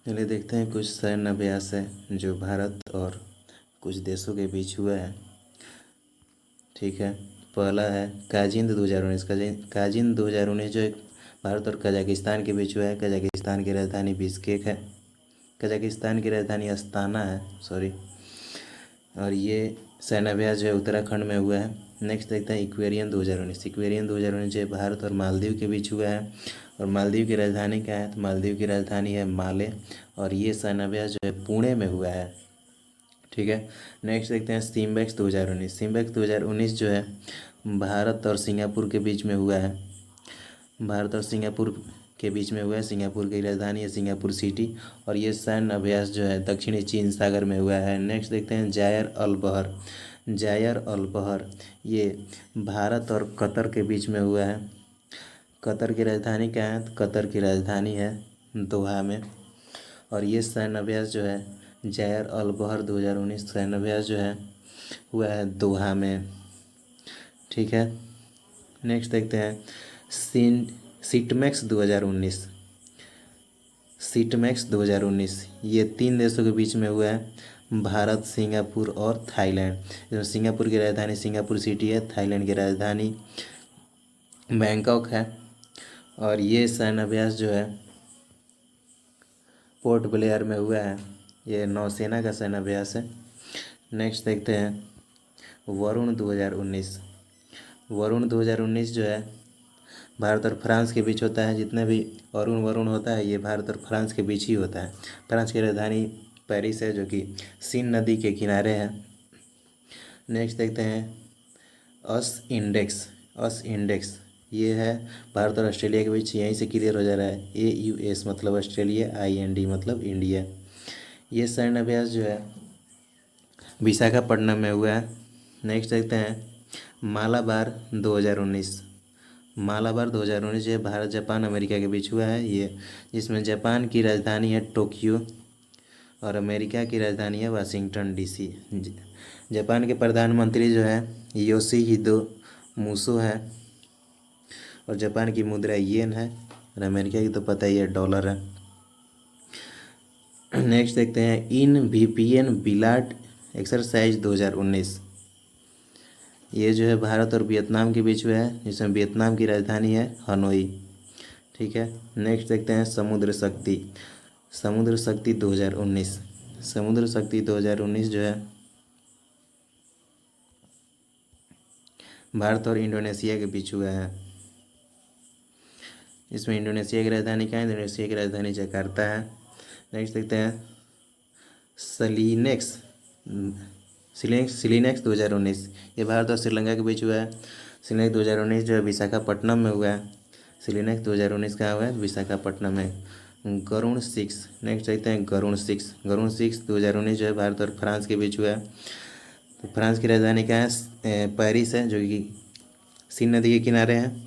चलिए देखते हैं कुछ सैन्य अभ्यास है जो भारत और कुछ देशों के बीच हुआ है। ठीक है, पहला है काजिंद 2019। काजिंद 2019 जो एक भारत और कजाकिस्तान के बीच हुआ है। कजाकिस्तान की राजधानी बिश्केक है। कजाकिस्तान की राजधानी अस्ताना है, सॉरी। और ये सैन्य अभ्यास जो है उत्तराखंड में हुआ है। नेक्स्ट देखते हैं इक्वेरियन 2019। इक्वेरियन 2019 जो है भारत और मालदीव के बीच हुआ है। और मालदीव की राजधानी क्या है? तो मालदीव की राजधानी है माले। और ये सैन्य अभ्यास जो है पुणे में हुआ है। ठीक है, नेक्स्ट देखते हैं सिम्बेक्स 2019। सिम्बेक्स 2019 जो है भारत और सिंगापुर के बीच में हुआ है। भारत और सिंगापुर के बीच में हुआ है। सिंगापुर की राजधानी है सिंगापुर सिटी। और ये सैन्य अभ्यास जो है दक्षिणी चीन सागर में हुआ है। नेक्स्ट देखते हैं जायर अल बहर। जायर अल बहर ये भारत और कतर के बीच में हुआ है। कतर की राजधानी क्या है? तो कतर की राजधानी है दोहा में। और ये सैन्य अभ्यास जो है जायर अल बहर 2019 सैन्य अभ्यास जो है हुआ है दोहा में। ठीक है, नेक्स्ट देखते हैं सिटमैक्स 2019। सिटमैक्स 2019 ये 3 देशों के बीच में हुआ है, भारत, सिंगापुर और थाईलैंड। इसमें सिंगापुर की राजधानी सिंगापुर सिटी है। थाईलैंड की राजधानी बैंकॉक है। और ये सैन्य अभ्यास जो है पोर्ट ब्लेयर में हुआ है। ये नौसेना का सैन्य अभ्यास है। नेक्स्ट देखते हैं वरुण 2019। वरुण 2019 जो है भारत और फ्रांस के बीच होता है। जितने भी वरुण वरुण होता है ये भारत और फ्रांस के बीच ही होता है। फ्रांस की राजधानी पेरिस है जो कि सीन नदी के किनारे है। नेक्स्ट देखते हैं अस इंडेक्स। अस इंडेक्स ये है भारत और ऑस्ट्रेलिया के बीच, यहीं से क्लियर हो जा रहा है। AUS मतलब ऑस्ट्रेलिया, IND मतलब इंडिया। ये सैन्य अभ्यास जो है विशाखापट्टनम में हुआ है। नेक्स्ट देखते हैं मालाबार 2019। मालाबार 2019 जो है भारत, जापान, अमेरिका के बीच हुआ है। ये जिसमें जापान की राजधानी है टोक्यो और अमेरिका की राजधानी है वाशिंगटन DC। जापान के प्रधानमंत्री जो है योशिहिदो मुसो है। और जापान की मुद्रा येन है। और अमेरिका की तो पता ही है डॉलर है। नेक्स्ट देखते हैं इन VPN बिलाट एक्सरसाइज 2019। ये जो है भारत और वियतनाम के बीच हुआ है, जिसमें वियतनाम की राजधानी है हनोई। ठीक है, नेक्स्ट देखते हैं समुद्र शक्ति। समुद्र शक्ति 2019। समुद्र शक्ति 2019 जो है भारत और इंडोनेशिया के बीच हुआ है। इसमें इंडोनेशिया की राजधानी क्या है? इंडोनेशिया की राजधानी जकार्ता है। नेक्स्ट देखते हैं सलीनेक्स सिलीनेक्स 2019। ये भारत और श्रीलंका के बीच हुआ है। सिलीनेक्स 2019 जो है विशाखापट्टनम में हुआ है। सिलीनेक्स 2019 कहाँ हुआ है? विशाखापट्टनम में। गरुण 6। नेक्स्ट देखते हैं गरुण 6। गरुण 6 2019 जो है भारत और फ्रांस के बीच हुआ है। तो फ्रांस की राजधानी क्या है? पेरिस है जो कि सीन नदी के किनारे है।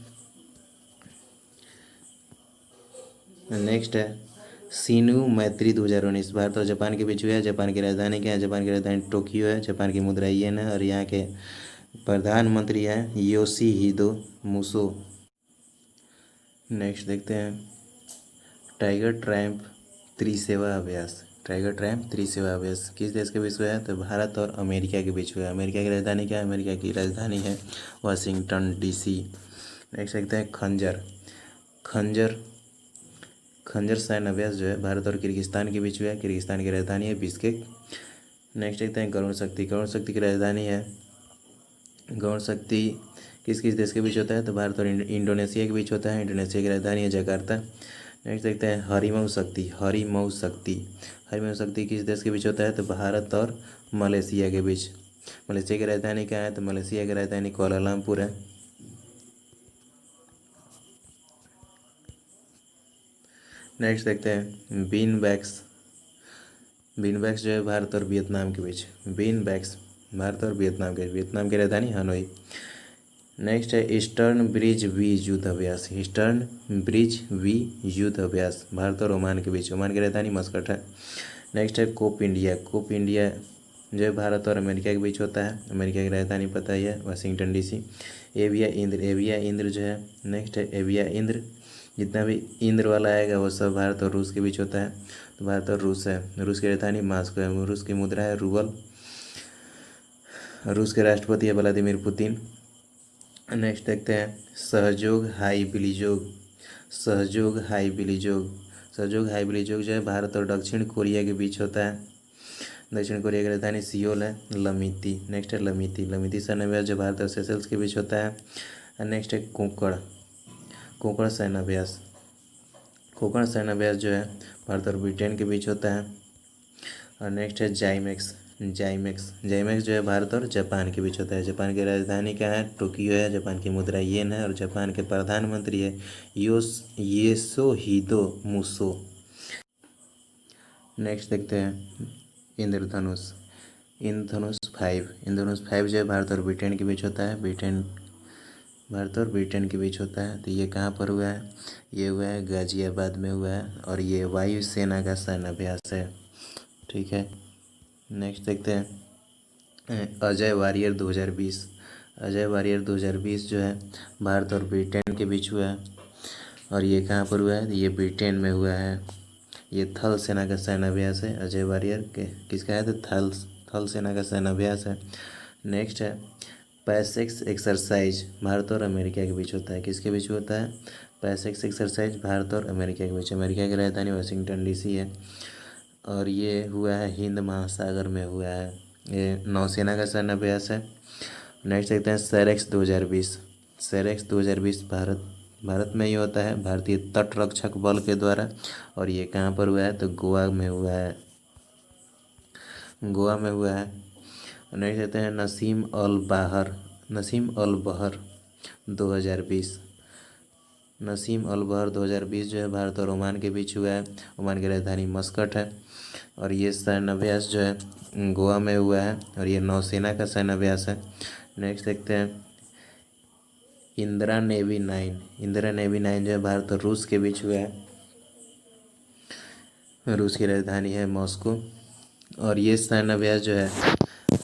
नेक्स्ट है सीनू मैत्री 2019। भारत और जापान के बीच हुआ है। जापान की राजधानी क्या है? जापान की राजधानी टोक्यो है। जापान की मुद्रा येन है। और यहाँ के प्रधानमंत्री हैं योशिहिदो मुसो। नेक्स्ट देखते हैं टाइगर ट्रैम्प त्रिसेवा अभ्यास। टाइगर ट्रैम्प त्रिसेवा अभ्यास किस देश के बीच हुआ है? तो भारत और अमेरिका के बीच हुआ है। अमेरिका की राजधानी क्या है? अमेरिका की राजधानी है वाशिंगटन DC। नेक्स्ट देखते हैं खंजर। खंजर खंजर सैन्य अभ्यास जो है भारत और किर्गिस्तान के बीच हुआ है। किर्गिस्तान की राजधानी है बिश्केक। नेक्स्ट देखते हैं गरुण शक्ति। गरुण शक्ति की राजधानी है गरुण शक्ति किस किस देश के बीच होता है? तो भारत और इंडोनेशिया के बीच होता है। इंडोनेशिया की राजधानी है जकार्ता। नेक्स्ट देखते हैं हरिमऊ शक्ति। हरिमऊ शक्ति हरिमऊ शक्ति किस देश के बीच होता है? तो भारत और मलेशिया के बीच। मलेशिया की राजधानी क्या है? तो मलेशिया की राजधानी कुआलालंपुर है। नेक्स्ट देखते हैं बीन बैक्स। बीन बैक्स जो है भारत और वियतनाम के बीच। बीन बैक्स भारत और वियतनाम के, वियतनाम की राजधानी हनोई। नेक्स्ट है ईस्टर्न ब्रिज वी युद्ध अभ्यास। ईस्टर्न ब्रिज वी युद्ध अभ्यास भारत और ओमान के बीच। ओमान की राजधानी मस्कट है। नेक्स्ट है कोप इंडिया। कोप इंडिया जो है भारत और अमेरिका के बीच होता है। अमेरिका की राजधानी पता ही है वाशिंगटन DC। एविया इंद्र। एविया इंद्र जो है नेक्स्ट है एविया इंद्र जितना भी इंद्र वाला आएगा वो सब भारत और रूस के बीच होता है। तो भारत और रूस है। रूस की राजधानी मास्को है। रूस की मुद्रा है रूबल। रूस के राष्ट्रपति है व्लादिमीर पुतिन। नेक्स्ट देखते हैं सहयोग हाई बिलिजोग। सहयोग हाई बिलिजोग। सहयोग हाई बिलिजोग जो है भारत और दक्षिण कोरिया के बीच होता है। दक्षिण कोरिया की राजधानी सियोल है। लमिती, नेक्स्ट है लमिती। लमिती सैन्याभ्यास जो भारत और सेशल्स के बीच होता है। और नेक्स्ट है कोंकण। कोंकण सैन्याभ्यास। कोंकण सैन्याभ्यास जो है भारत और ब्रिटेन के बीच होता है। और नेक्स्ट है जाइमेक्स। जाइमेक्स, जाइमेक्स जो है भारत और जापान के बीच होता है। जापान की राजधानी क्या है? टोक्यो है। जापान की मुद्रा येन है। और जापान के प्रधानमंत्री है योशिहिदो मुसो। नेक्स्ट देखते हैं इंद्रधनुष। इंद्रधनुष 5 जो है भारत और ब्रिटेन के बीच होता है। भारत और ब्रिटेन के बीच होता है। तो ये कहाँ पर हुआ है? ये हुआ है गाजियाबाद में हुआ है। और ये वायुसेना का सैन्याभ्यास है। ठीक है, नेक्स्ट देखते हैं अजय वारियर 2020। अजय वारियर 2020 जो है भारत और ब्रिटेन के बीच हुआ है। और ये कहाँ पर हुआ है? ये ब्रिटेन में हुआ है। ये थल सेना का सैन्याभ्यास है। अजय वारियर के किसका है? तो थल सेना का सैन्याभ्यास है। नेक्स्ट है पैसेक्स एक्सरसाइज भारत और अमेरिका के बीच होता है। किसके बीच होता है? पैसेक्स एक्सरसाइज भारत और अमेरिका के बीच। अमेरिका की राजधानी वाशिंगटन डीसी है। और ये हुआ है हिंद महासागर में हुआ है। ये नौसेना का सैन्याभ्यास है। नेक्स्ट देखते हैं सेरेक्स 2020। सेरेक्स 2020 भारत में ही होता है, भारतीय तटरक्षक बल के द्वारा। और ये कहाँ पर हुआ है? तो गोवा में हुआ है। गोवा में हुआ है। नेक्स्ट देखते हैं नसीम अल बहर 2020। नसीम अल बहर 2020 जो है भारत और ओमान के बीच हुआ है। ओमान की राजधानी मस्कट है। और ये सैन्याभ्यास जो है गोवा में हुआ है। और ये नौसेना का सैन्याभ्यास है। नेक्स्ट देखते हैं इंदिरा नेवी 9। इंदिरा नेवी 9 जो है भारत और रूस के बीच हुआ है। रूस की राजधानी है मॉस्को। और ये सैन्याभ्यास जो है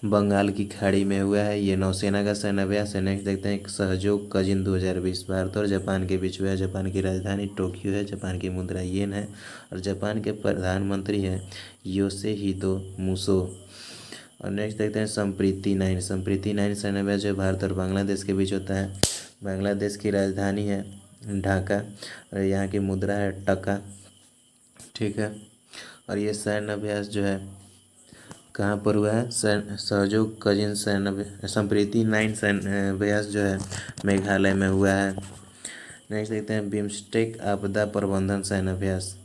बंगाल की खाड़ी में हुआ है। ये नौसेना का सैन्याभ्यास है। नेक्स्ट देखते हैं सहयोग कजिन 2020 भारत और जापान के बीच हुआ है। जापान की राजधानी टोक्यो है। जापान की मुद्रा येन है। और जापान के प्रधानमंत्री हैं योशिहिदो मुसो। और नेक्स्ट देखते हैं संप्रीति 9 सैन्याभ्यास जो भारत और बांग्लादेश के बीच होता है। बांग्लादेश की राजधानी है ढाका। और यहाँ की मुद्रा है टका। ठीक है, और ये सैन्याभ्यास जो है कहाँ पर हुआ है? सहयोग कजिन संप्रीति 9 सैन्याभ्यास जो है मेघालय में हुआ है। नेक्स्ट देखते हैं बिम्स्टेक आपदा प्रबंधन सैन्याभ्यास।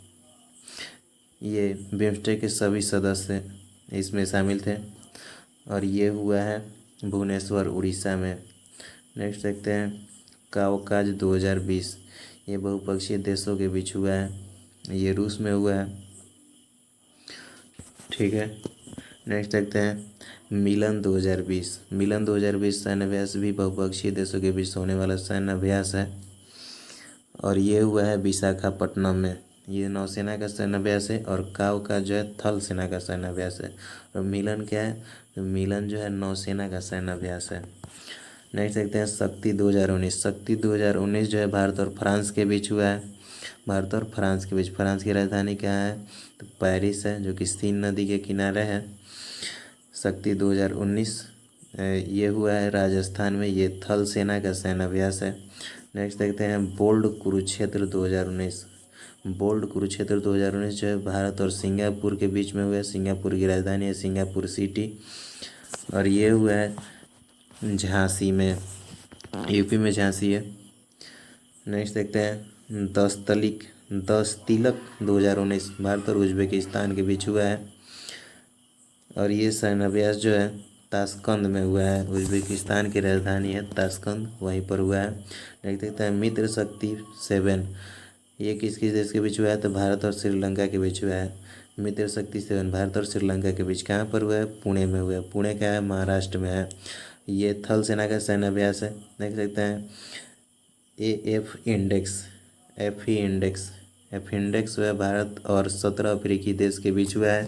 ये बिम्स्टेक के सभी सदस्य इसमें शामिल थे। और ये हुआ है भुवनेश्वर उड़ीसा में। नेक्स्ट देखते हैं काउकाज 2020। ये बहुपक्षीय देशों के बीच हुआ है। ये रूस में हुआ है। ठीक है, नेक्स्ट देखते हैं मिलन 2020। मिलन 2020 सैन्याभ्यास भी बहुपक्षीय देशों के बीच होने वाला सैन्याभ्यास है। और ये हुआ है विशाखापट्टनम में। ये नौसेना का सैन्याभ्यास है। और काव का जो है थल सेना का सैन्याभ्यास है। और मिलन क्या है? तो मिलन जो है नौसेना का सैन्याभ्यास है। नेक्स्ट देखते हैं शक्ति 2019। शक्ति 2019 जो है भारत और फ्रांस के बीच हुआ है। भारत और फ्रांस के बीच। फ्रांस की राजधानी क्या है? तो पेरिस है, जो कि सीन नदी के किनारे है। शक्ति 2019 ये हुआ है राजस्थान में। ये थल सेना का सैन्याभ्यास है। नेक्स्ट देखते हैं बोल्ड कुरुक्षेत्र 2019। बोल्ड कुरुक्षेत्र 2019 जो है भारत और सिंगापुर के बीच में हुआ है। सिंगापुर की राजधानी है सिंगापुर सिटी। और ये हुआ है झांसी में, यूपी में झांसी है। नेक्स्ट देखते हैं 10 तिलक 2019 भारत और उज्बेकिस्तान के बीच हुआ है। और ये सैन्याभ्यास जो है ताशकंद में हुआ है। उज्बेकिस्तान की राजधानी है ताशकंद, वहीं पर हुआ है। नेक्स्ट देखते हैं मित्र शक्ति 7। ये किस किस देश के बीच हुआ है? तो भारत और श्रीलंका के बीच हुआ है। मित्र शक्ति 7 भारत और श्रीलंका के बीच कहाँ पर हुआ है? पुणे में हुआ है। पुणे क्या है? महाराष्ट्र में है। ये थल सेना का सैन्याभ्यास है। नेक्स्ट देखते हैं एफ इंडेक्स। एफ इंडेक्स हुआ है भारत और 17 अफ्रीकी देश के बीच हुआ है।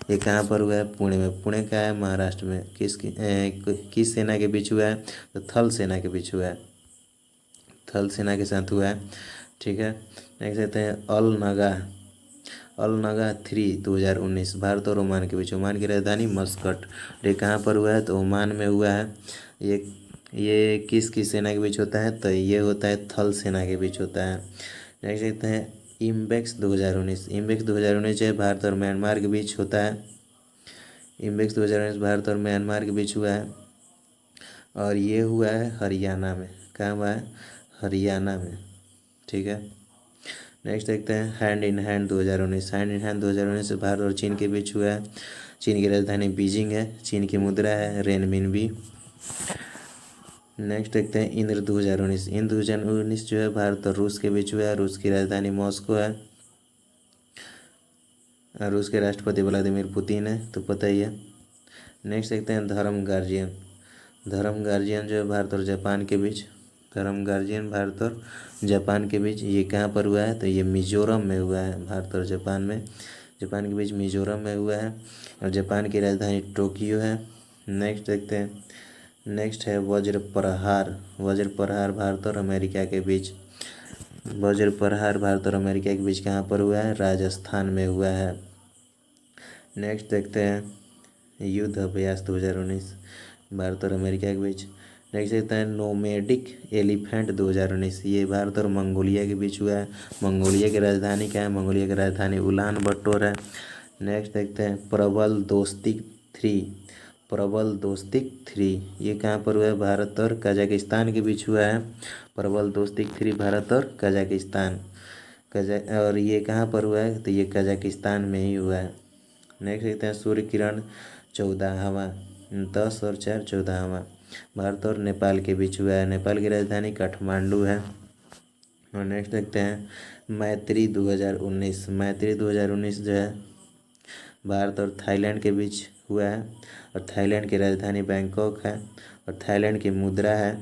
ये कहाँ पर हुआ है? पुणे में। पुणे क्या है? महाराष्ट्र में। किस सेना के बीच हुआ है? तो थल सेना के बीच हुआ है। थल सेना के साथ हुआ है। ठीक है। नेक्स्ट देखते हैं अल नगा 3 2019 भारत और ओमान के बीच। ओमान की राजधानी मस्कट। ये कहाँ पर हुआ है? तो ओमान में हुआ है। ये ये किसकी सेना के बीच होता है? तो ये होता है थल सेना के बीच होता है। नेक्स्ट देखते हैं इम्बेक्स 2019। इम्बेक्स 2019 जो है भारत और म्यांमार के बीच होता है। इम्बेक्स 2019 भारत और म्यांमार के बीच हुआ है और ये हुआ है हरियाणा में। कहाँ हुआ है? हरियाणा में। ठीक है। नेक्स्ट देखते हैं hand in hand 2019। Hand in hand 2019 Bharat और चीन के बीच हुआ है। चीन की राजधानी बीजिंग है। चीन की मुद्रा है रेनमिनबी। नेक्स्ट देखते हैं इंद्र 2019। इंद्र 2019 जो है भारत और रूस के बीच हुआ है। रूस की राजधानी मॉस्को है। रूस के राष्ट्रपति व्लादिमीर पुतिन है, तो पता ही है। नेक्स्ट देखते हैं धर्म गार्जियन। धर्म गार्जियन जो है भारत और जापान के बीच। धर्म गार्जियन भारत और जापान के बीच ये कहाँ पर हुआ है? तो ये मिजोरम में हुआ है। भारत और जापान में, जापान के बीच मिजोरम में हुआ है और जापान की राजधानी टोक्यो है। नेक्स्ट देखते हैं। नेक्स्ट है वज्र प्रहार। वज्र प्रहार भारत और अमेरिका के बीच। वज्र प्रहार भारत और अमेरिका के बीच कहाँ पर हुआ है? राजस्थान में हुआ है। नेक्स्ट देखते हैं युद्ध अभ्यास 2019 भारत और अमेरिका के बीच। नेक्स्ट देखते हैं नोमेडिक एलिफेंट 2019। ये भारत और मंगोलिया के बीच हुआ है। मंगोलिया की राजधानी क्या है? मंगोलिया की राजधानी उलान बटोर है। नेक्स्ट देखते हैं प्रबल दोस्ती 3। प्रबल दोस्ती 3 ये कहाँ पर हुआ है? भारत और कजाकिस्तान के बीच हुआ है। प्रबल दोस्ती 3 भारत और कजाकिस्तान और ये कहाँ पर हुआ है? तो ये कजाकिस्तान में ही हुआ है। नेक्स्ट देखते हैं सूर्य किरण 14वां 10 और 4 14वां भारत और नेपाल के बीच हुआ है। नेपाल की राजधानी काठमांडू है। और नेक्स्ट देखते हैं मैत्री 2019। मैत्री 2019 जो है भारत और थाईलैंड के बीच हुआ है और थाईलैंड की राजधानी बैंकॉक है और थाईलैंड की मुद्रा है